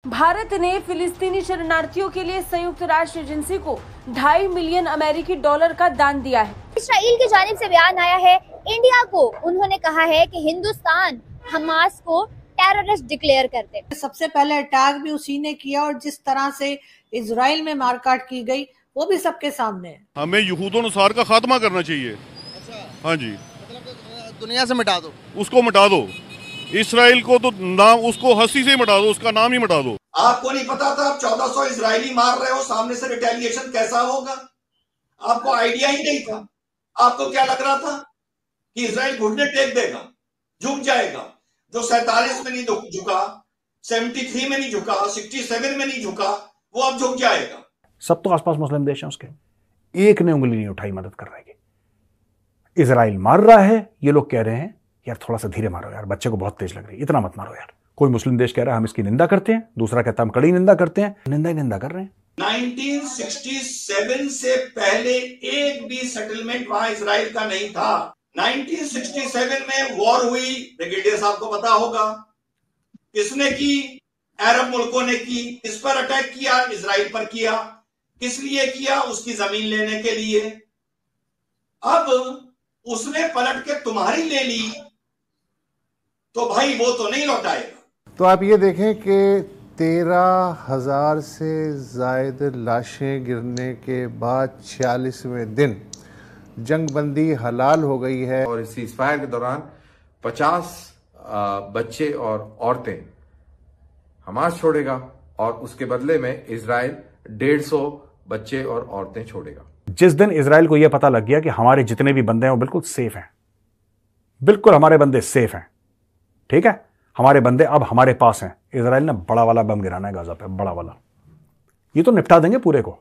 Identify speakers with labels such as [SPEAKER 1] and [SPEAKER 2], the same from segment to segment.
[SPEAKER 1] भारत ने फिलिस्तीनी शरणार्थियों के लिए संयुक्त राष्ट्र एजेंसी को $2.5 मिलियन अमेरिकी डॉलर का दान दिया है।
[SPEAKER 2] इसराइल की जानिब से बयान आया है इंडिया को। उन्होंने कहा है कि हिंदुस्तान हमास को टेररिस्ट डिक्लेयर करते।
[SPEAKER 3] सबसे पहले अटैक भी उसी ने किया और जिस तरह से इजराइल में मारकाट की गई वो भी सबके सामने है।
[SPEAKER 4] हमें यहूद-ओ-नसार का खात्मा करना चाहिए। हाँ जी,
[SPEAKER 5] मतलब दुनिया से मिटा दो,
[SPEAKER 4] उसको मिटा दो। इसराइल को तो नाम, उसको हंसी से मिटा दो, उसका नाम ही मिटा दो।
[SPEAKER 6] आपको नहीं पता था आप 1400 इजरायली मार रहे हो, सामने से रिटेलिएशन कैसा होगा? आपको आइडिया ही नहीं था। आपको क्या लग रहा था कि इजराइल घुटने टेक देगा, झुक जाएगा? जो 47 में नहीं झुका, 73 में नहीं झुका, 67 में नहीं झुका, वो अब झुक जाएगा।
[SPEAKER 7] सब तो आसपास मुस्लिम देश हैं उसके, एक ने उंगली नहीं उठाई मदद करने की। इजराइल मार रहा है, ये लोग कह रहे हैं यार थोड़ा सा धीरे मारो यार, बच्चे को बहुत तेज लग रही है, इतना मत मारो यार। कोई मुस्लिम देश कह रहा है हम इसकी निंदा करते हैं, दूसरा कहता है हम कड़ी निंदा करते हैं। निंदा ही निंदा कर रहे हैं।
[SPEAKER 6] 1967 से पहले एक भी सेटलमेंट वहां इजराइल का नहीं था। 1967 में वॉर हुई, ब्रिगेडियर साहब को पता होगा किसने की? अरब मुल्कों ने की। किस पर अटैक किया? इजराइल पर किया। किस लिए किया? उसकी जमीन लेने के लिए। अब उसने पलट के तुम्हारी ले ली तो भाई वो तो नहीं लौटाएगा।
[SPEAKER 8] तो आप ये देखें कि 13,000 से जायद लाशें गिरने के बाद 46वें दिन जंगबंदी हलाल हो गई है
[SPEAKER 9] और इस सीज़फायर के दौरान 50 बच्चे और औरतें हमास छोड़ेगा और उसके बदले में इजराइल 150 बच्चे और औरतें छोड़ेगा।
[SPEAKER 7] जिस दिन इजराइल को यह पता लग गया कि हमारे जितने भी बंदे हैं वो बिल्कुल सेफ हैं, बिल्कुल हमारे बंदे सेफ हैं, ठीक है, हमारे बंदे अब हमारे पास हैं, इजराइल ने बड़ा वाला बम गिराना है गाजा पे, बड़ा वाला। ये तो निपटा देंगे पूरे को।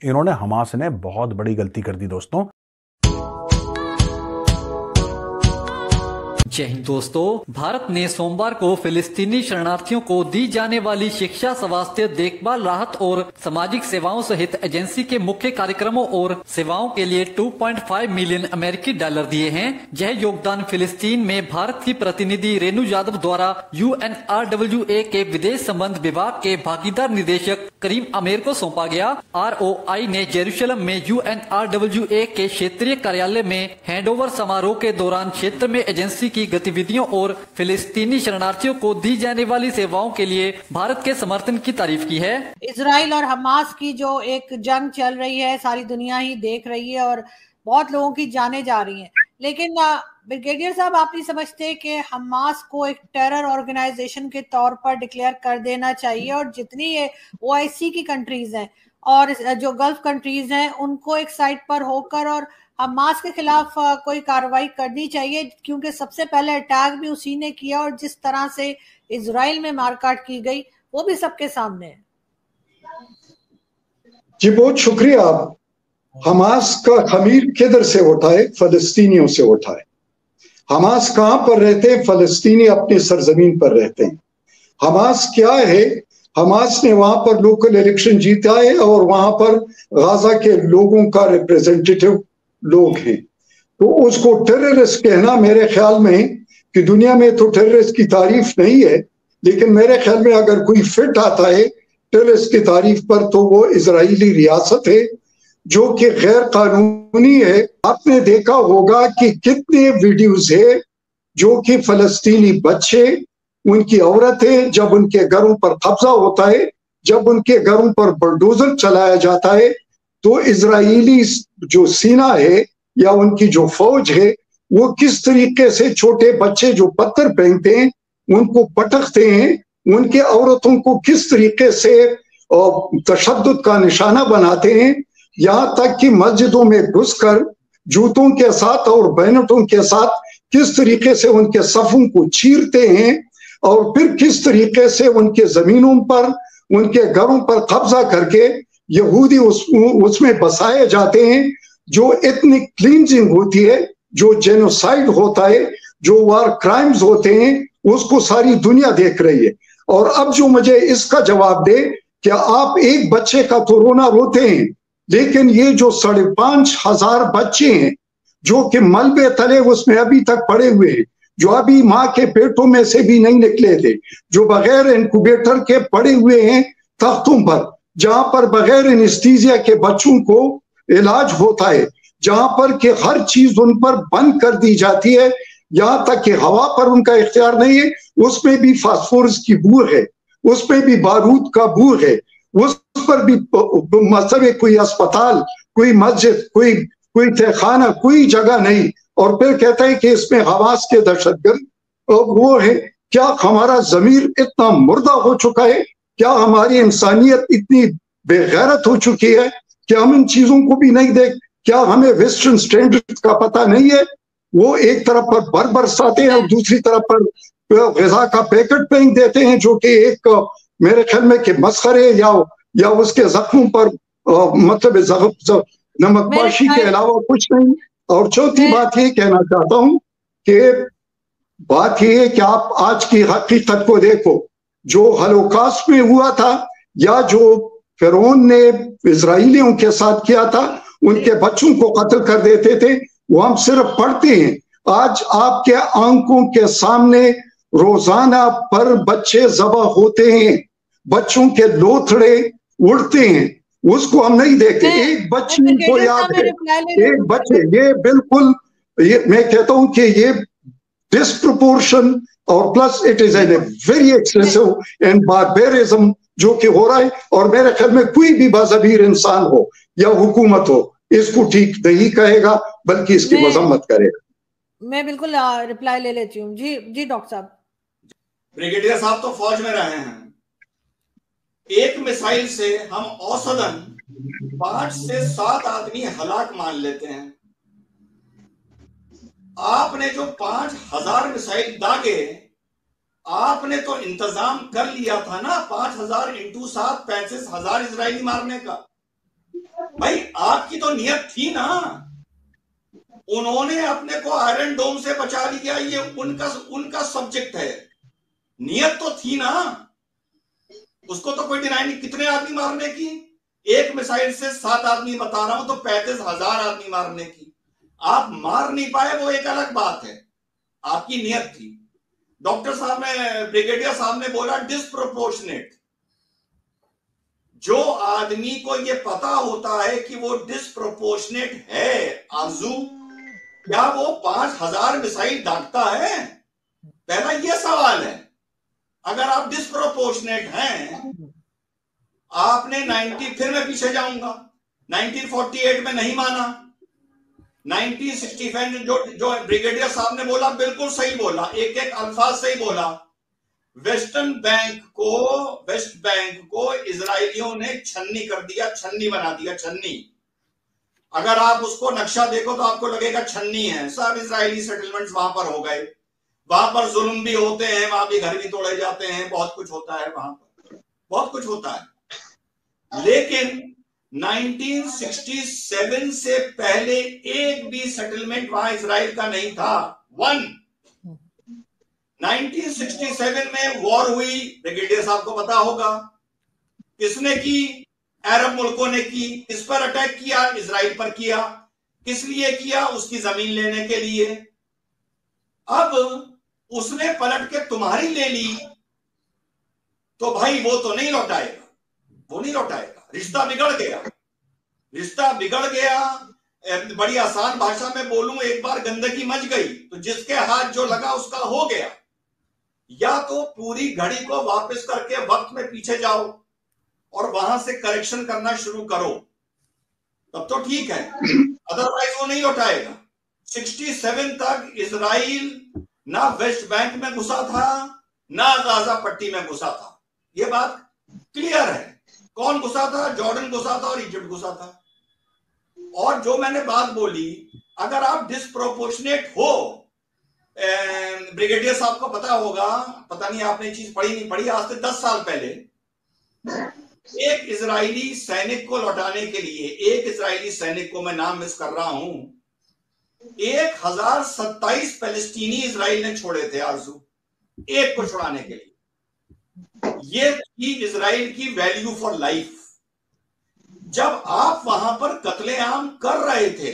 [SPEAKER 7] इन्होंने, हमास ने बहुत बड़ी गलती कर दी दोस्तों।
[SPEAKER 10] जय हिंद दोस्तों, भारत ने सोमवार को फिलिस्तीनी शरणार्थियों को दी जाने वाली शिक्षा, स्वास्थ्य देखभाल, राहत और सामाजिक सेवाओं सहित एजेंसी के मुख्य कार्यक्रमों और सेवाओं के लिए 2.5 मिलियन अमेरिकी डॉलर दिए हैं। यह योगदान फिलिस्तीन में भारत की प्रतिनिधि रेणु यादव द्वारा UNRWA के विदेश संबंध विभाग के भागीदार निदेशक करीम आमेर को सौंपा गया। ROI ने जेरूशलम में UNRWA के क्षेत्रीय कार्यालय में हैंडओवर समारोह के दौरान क्षेत्र में एजेंसी की गतिविधियों और फिलिस्तीनी शरणार्थियों को दी जाने वाली सेवाओं के लिए भारत के समर्थन की तारीफ की है।
[SPEAKER 3] इजराइल और हमास की जो एक जंग चल रही है सारी दुनिया ही देख रही है और बहुत लोगों की जानें जा रही हैं, लेकिन ब्रिगेडियर साहब आप नहीं समझते कि हमास को एक टेरर ऑर्गेनाइजेशन के तौर पर डिक्लेयर कर देना चाहिए और जितनी ये OIC की कंट्रीज हैं और जो गल्फ कंट्रीज हैं उनको एक साइड पर होकर और हमास के खिलाफ कोई कार्रवाई करनी चाहिए, क्योंकि सबसे पहले अटैक भी उसी ने किया और जिस तरह से इजराइल में मारकाट की गई वो भी सबके सामने है।
[SPEAKER 11] जी बहुत शुक्रिया। हमास का खमीर किधर से उठाए? फलस्तीनियों से उठाए। हमास कहां पर रहते हैं? फलस्तीनी अपनी सरजमीन पर रहते हैं। हमास क्या है? हमास ने वहां पर लोकल इलेक्शन जीता है और वहां पर गाजा के लोगों का रिप्रेजेंटेटिव लोग हैं, तो उसको टेररिस्ट कहना मेरे ख्याल में, कि दुनिया में तो टेररिस्ट की तारीफ नहीं है, लेकिन मेरे ख्याल में अगर कोई फिट आता है टेररिस्ट की तारीफ पर तो वो इजरायली रियासत है जो कि गैर कानूनी है। आपने देखा होगा कि कितने वीडियोस है जो कि फलस्तीनी बच्चे, उनकी औरतें, जब उनके घरों पर कब्जा होता है, जब उनके घरों पर बुलडोजर चलाया जाता है, तो इजरायली जो सीना है या उनकी जो फौज है वो किस तरीके से छोटे बच्चे जो पत्थर फेंकते हैं उनको पटकते हैं, उनके औरतों को किस तरीके से तशद्दुद का निशाना बनाते हैं, यहाँ तक कि मस्जिदों में घुसकर जूतों के साथ और बैनटों के साथ किस तरीके से उनके सफों को चीरते हैं और फिर किस तरीके से उनके जमीनों पर, उनके घरों पर कब्जा करके यहूदी उसमें बसाए जाते हैं। जो एथनिक क्लींजिंग होती है, जो जेनोसाइड होता है, जो वार क्राइम्स होते हैं, उसको सारी दुनिया देख रही है। और अब जो मुझे इसका जवाब दे कि आप एक बच्चे का तो रोना रोते हैं, लेकिन ये जो 5,500 बच्चे हैं जो कि मलबे तले उसमें अभी तक पड़े हुए हैं, जो अभी माँ के पेटों में से भी नहीं निकले थे, जो बगैर इंक्यूबेटर के पड़े हुए हैं तख्तों पर, जहां पर बगैर एनेस्थीसिया के बच्चों को इलाज होता है, जहां पर कि हर चीज उन पर बंद कर दी जाती है, यहां तक कि हवा पर उनका इख्तियार नहीं है, उसमें भी फास्फोरस की बू है, उसमें भी बारूद का बू है, उस पर भी मतलब कोई अस्पताल, कोई मस्जिद, कोई तहखाना, कोई जगह नहीं। और फिर कहते हैं कि इसमें हमास के दहशतगर्द वो है। क्या हमारा जमीर इतना मुर्दा हो चुका है? क्या हमारी इंसानियत इतनी बेगैरत हो चुकी है कि हम इन चीजों को भी नहीं देख? क्या हमें वेस्टर्न स्टैंडर्ड का पता नहीं है? वो एक तरफ पर बरसाते हैं और दूसरी तरफ पर ग़िज़ा का पैकेट फेंक देते हैं, जो कि एक मेरे ख्याल में कि मस्खरे या उसके जख्मों पर मतलब नमकबाशी के अलावा कुछ नहीं। और चौथी बात ये कहना चाहता हूं कि बात यह है कि आप आज की हकीकत को देखो, जो हलोकास्ट में हुआ था या जो फिरौन ने इजराइलियों के साथ किया था, उनके बच्चों को कत्ल कर देते थे, वो हम सिर्फ पढ़ते हैं। आज आपके आंखों के सामने रोजाना पर बच्चे ज़बह होते हैं, बच्चों के लोथड़े उड़ते हैं, उसको हम नहीं देखते। एक बच्ची को याद है, एक बच्चे, ये बिल्कुल, ये मैं कहता हूं कि ये डिस्प्रोपोर्शन और plus it is an very excessive and barbarism जो कि हो रहा है। और मेरे ख्याल में कोई भी बाज़मीर इंसान हो या हुकूमत हो इसको ठीक नहीं कहेगा, बल्कि इसकी मजम्मत करेगा।
[SPEAKER 3] मैं बिल्कुल रिप्लाई ले लेती हूँ। जी डॉक्टर साहब।
[SPEAKER 6] ब्रिगेडियर साहब तो फौज में रहे हैं, एक मिसाइल से हम औसतन 5 से 7 आदमी हलाक मान लेते हैं। आपने जो 5000 मिसाइल दागे, आपने तो इंतजाम कर लिया था ना 5000 इंटू 7 35,000 इजरायली मारने का। भाई आपकी तो नियत थी ना। उन्होंने अपने को आयरन डोम से बचा लिया, ये उनका सब्जेक्ट है। नियत तो थी ना, उसको तो कोई डिनाई नहीं। कितने आदमी मारने की? एक मिसाइल से 7 आदमी बता रहा हूं, तो 35,000 आदमी मारने की। आप मार नहीं पाए वो एक अलग बात है, आपकी नियत थी। डॉक्टर साहब ने, ब्रिगेडियर साहब ने बोला डिस्प्रोपोर्शनेट। जो आदमी को ये पता होता है कि वो डिस्प्रोपोर्शनेट है आरजू, क्या वो 5000 मिसाइल दागता है? पहला ये सवाल है। अगर आप डिस्प्रोपोर्शनेट हैं, आपने 90, फिर मैं पीछे जाऊंगा, 1948 में नहीं माना, 1965 जो ब्रिगेडियर साहब ने बोला बिल्कुल सही बोला, एक एक अल्फाज सही बोला। वेस्ट बैंक को इजरायलियों ने छन्नी कर दिया, छन्नी बना दिया, छन्नी। अगर आप उसको नक्शा देखो तो आपको लगेगा छन्नी है। सब इजरायली सेटलमेंट्स वहां पर हो गए, वहां पर जुल्म भी होते हैं, वहां भी घर भी तोड़े जाते हैं, बहुत कुछ होता है, वहां पर बहुत कुछ होता है। लेकिन 1967 से पहले एक भी सेटलमेंट वहां इजराइल का नहीं था। 1967 में वॉर हुई, ब्रिगेडियर साहब को पता होगा। किसने की? अरब मुल्कों ने की। किस पर अटैक किया? इजराइल पर किया। किस लिए किया? उसकी जमीन लेने के लिए। अब उसने पलट के तुम्हारी ले ली, तो भाई वो तो नहीं लौटाएगा, वो नहीं लौटाएगा। रिश्ता बिगड़ गया, रिश्ता बिगड़ गया। बड़ी आसान भाषा में बोलूं, एक बार गंदगी मच गई तो जिसके हाथ जो लगा उसका हो गया। या तो पूरी घड़ी को वापस करके वक्त में पीछे जाओ और वहां से करेक्शन करना शुरू करो, तब तो ठीक है, अदरवाइज वो नहीं लौटाएगा। 67 तक इजराइल ना वेस्ट बैंक में घुसा था, ना गाजा पट्टी में घुसा था। यह बात क्लियर है। कौन घुसा था? जॉर्डन घुसा था और इजिप्ट घुसा था। और जो मैंने बात बोली, अगर आप डिस्प्रोपोर्शनेट हो, ब्रिगेडियर साहब को पता होगा, पता नहीं आपने चीज पढ़ी नहीं पढ़ी, आज से 10 साल पहले एक इजरायली सैनिक को लौटाने के लिए, एक इजरायली सैनिक को, मैं नाम मिस कर रहा हूं, 1027 फलस्तीनी इजराइल ने छोड़े थे आरजू, एक को छुड़ाने के लिए। ये थी इजराइल की वैल्यू फॉर लाइफ। जब आप वहां पर कत्लेआम कर रहे थे,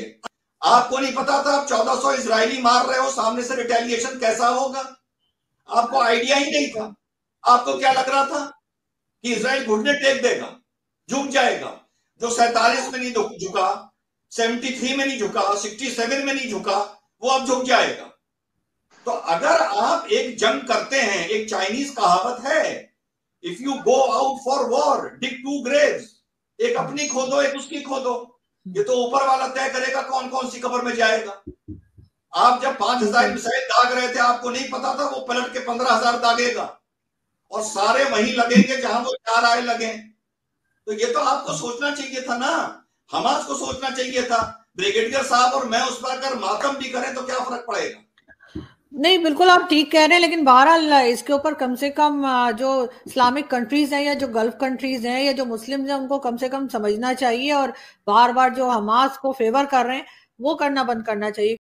[SPEAKER 6] आपको नहीं पता था आप 1400 इजरायली मार रहे हो, सामने से रिटेलिएशन कैसा होगा? आपको आइडिया ही नहीं था। आपको क्या लग रहा था कि इजराइल घुटने टेक देगा, झुक जाएगा? जो 47 में नहीं झुका, 73 में नहीं झुका, 67 में नहीं झुका, वो अब झुक जाएगा। तो अगर आप एक जंग करते हैं, एक चाइनीज कहावत है, if you go out for war dig 2 Graves, एक अपनी खोदो एक उसकी खोदो। ये तो ऊपर वाला तय करेगा कौन कौन सी कब्र में जाएगा। आप जब 5000 मिसाइल दाग रहे थे, आपको नहीं पता था वो पलट के 15000 दागेगा और सारे वहीं लगेंगे जहां वो 4 आए लगे। तो ये तो आपको सोचना चाहिए था ना, हमास को सोचना चाहिए था। ब्रिगेडियर साहब और मैं उस पर अगर मातम भी करें तो क्या फर्क पड़ेगा?
[SPEAKER 3] नहीं, बिल्कुल आप ठीक कह रहे हैं, लेकिन बहरहाल इसके ऊपर कम से कम जो इस्लामिक कंट्रीज हैं या जो गल्फ कंट्रीज हैं या जो मुस्लिम हैं, उनको कम से कम समझना चाहिए और बार बार जो हमास को फेवर कर रहे हैं वो करना बंद करना चाहिए।